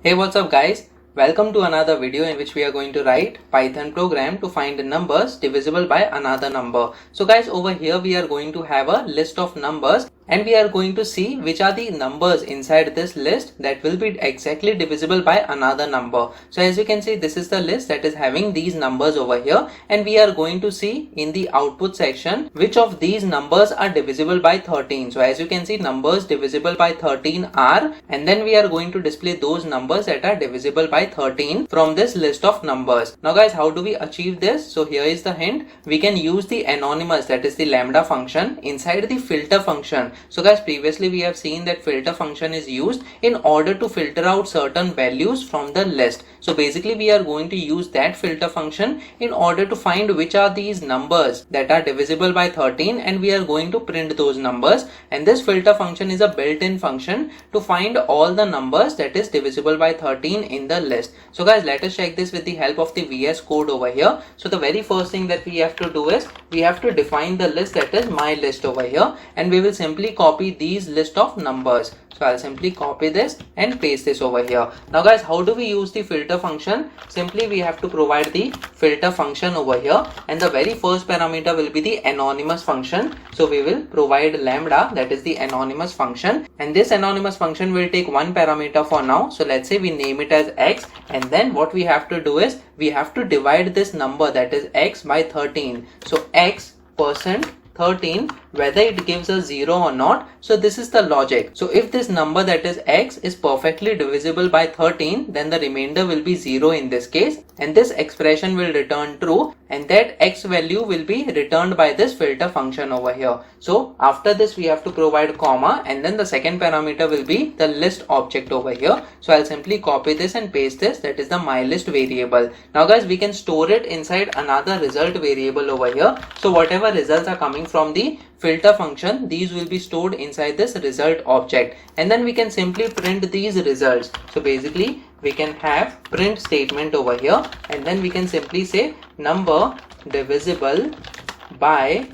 Hey, what's up guys? Welcome to another video in which we are going to write Python program to find numbers divisible by another number. So guys, over here we are going to have a list of numbers and we are going to see which are the numbers inside this list that will be exactly divisible by another number. So as you can see, this is the list that is having these numbers over here, and we are going to see in the output section which of these numbers are divisible by 13. So as you can see, numbers divisible by 13 are, and then we are going to display those numbers that are divisible by 13 from this list of numbers. Now guys, how do we achieve this? So here is the hint. We can use the anonymous, that is the lambda function, inside the filter function. So guys, previously we have seen that filter function is used in order to filter out certain values from the list. So basically we are going to use that filter function in order to find which are these numbers that are divisible by 13, and we are going to print those numbers. And this filter function is a built-in function to find all the numbers that is divisible by 13 in the list. So guys, let us check this with the help of the VS Code over here. So the very first thing that we have to do is we have to define the list that is my list over here, and we will simply copy these list of numbers. So I'll simply copy this and paste this over here. Now guys, how do we use the filter function? Simply we have to provide the filter function over here, and the very first parameter will be the anonymous function. So we will provide lambda, that is the anonymous function, and this anonymous function will take one parameter for now. So let's say we name it as x, and then what we have to do is we have to divide this number, that is x, by 13. So x percent 13, whether it gives us 0 or not. So this is the logic. So if this number, that is x, is perfectly divisible by 13, then the remainder will be 0 in this case, and this expression will return true, and that x value will be returned by this filter function over here. So after this we have to provide comma, and then the second parameter will be the list object over here. So I'll simply copy this and paste this, that is the mylist variable. Now guys, we can store it inside another result variable over here. So whatever results are coming from the filter function, these will be stored inside this result object, and then we can simply print these results. So basically we can have print statement over here, and then we can simply say number divisible by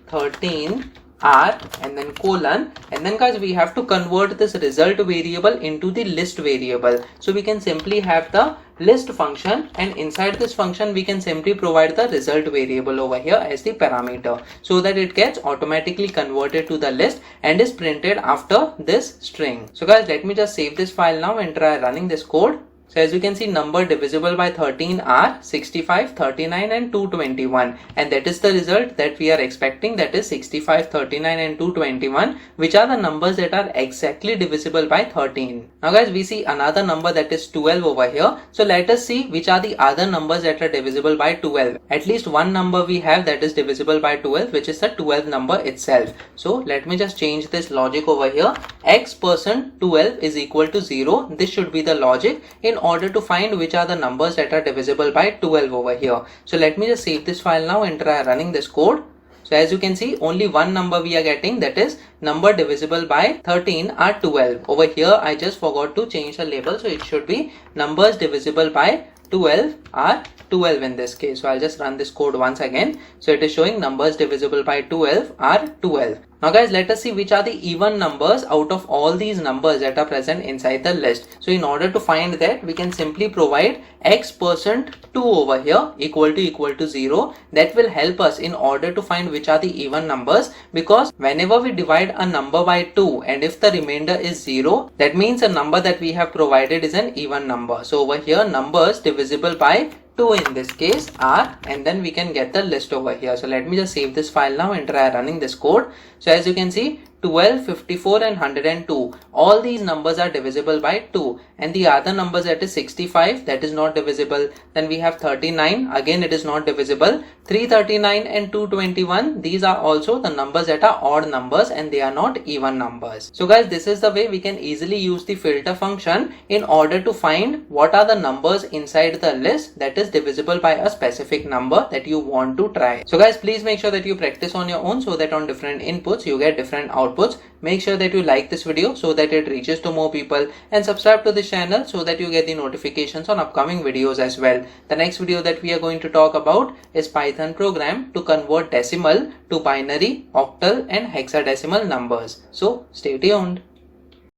13 are, and then colon, and then guys we have to convert this result variable into the list variable. So we can simply have the list function, and inside this function we can simply provide the result variable over here as the parameter, so that it gets automatically converted to the list and is printed after this string. So guys, let me just save this file now and try running this code. So as you can see, number divisible by 13 are 65, 39 and 221, and that is the result that we are expecting, that is 65, 39 and 221, which are the numbers that are exactly divisible by 13. Now guys, we see another number, that is 12 over here. So let us see which are the other numbers that are divisible by 12. At least one number we have that is divisible by 12, which is the 12 number itself. So let me just change this logic over here. X percent 12 is equal to 0. This should be the logic in order to find which are the numbers that are divisible by 12 over here. So let me just save this file now and try running this code. So as you can see, only one number we are getting, that is number divisible by 13 are 12. Over here I just forgot to change the label, so it should be numbers divisible by 12 are 12 in this case. So I'll just run this code once again. So it is showing numbers divisible by 12 are 12. Now guys, let us see which are the even numbers out of all these numbers that are present inside the list. So in order to find that, we can simply provide x percent 2 over here equal to 0. That will help us in order to find which are the even numbers, because whenever we divide a number by 2 and if the remainder is 0, that means a number that we have provided is an even number. So over here, numbers divisible by 2 in this case are, and then we can get the list over here. So let me just save this file now and try running this code. So as you can see, 12, 54 and 102, all these numbers are divisible by 2, and the other numbers, that is 65, that is not divisible. Then we have 39, again it is not divisible. 339 and 221, these are also the numbers that are odd numbers and they are not even numbers. So guys, this is the way we can easily use the filter function in order to find what are the numbers inside the list that is divisible by a specific number that you want to try. So guys, please make sure that you practice on your own, so that on different inputs you get different outputs. Make sure that you like this video so that it reaches to more people, and subscribe to this channel so that you get the notifications on upcoming videos as well. The next video that we are going to talk about is Python program to convert decimal to binary, octal and hexadecimal numbers. So stay tuned.